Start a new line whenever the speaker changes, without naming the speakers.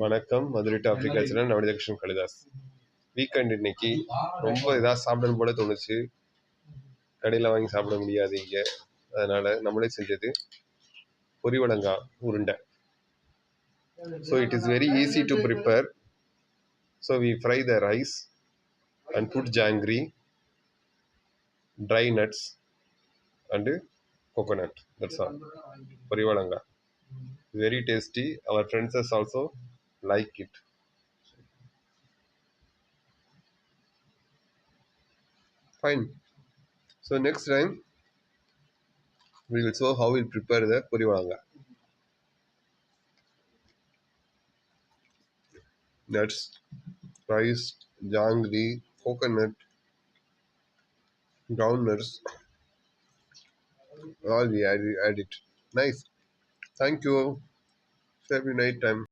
வணக்கம். Madurai to Africa channel Navaneethakrishnan Kalidas. Weekend இன்னைக்கு ரொம்ப இதாக சாப்பிடணும் போல தோணுச்சு. கடையில் வாங்கி சாப்பிட முடியாது இங்கே. அதனால் நம்மளே செஞ்சது பொரிவடங்கா உருண்டை. So it is very easy to prepare. So we fry the rice and put janggery, dry nuts and coconut. That's all. Porivalanga. Very tasty. Our friends also like it. Fine. So next time we will show how we prepare the porivalanga. Nuts, rice, janggery, coconut, groundnuts. All we add it. Nice. Thank you. Happy night time.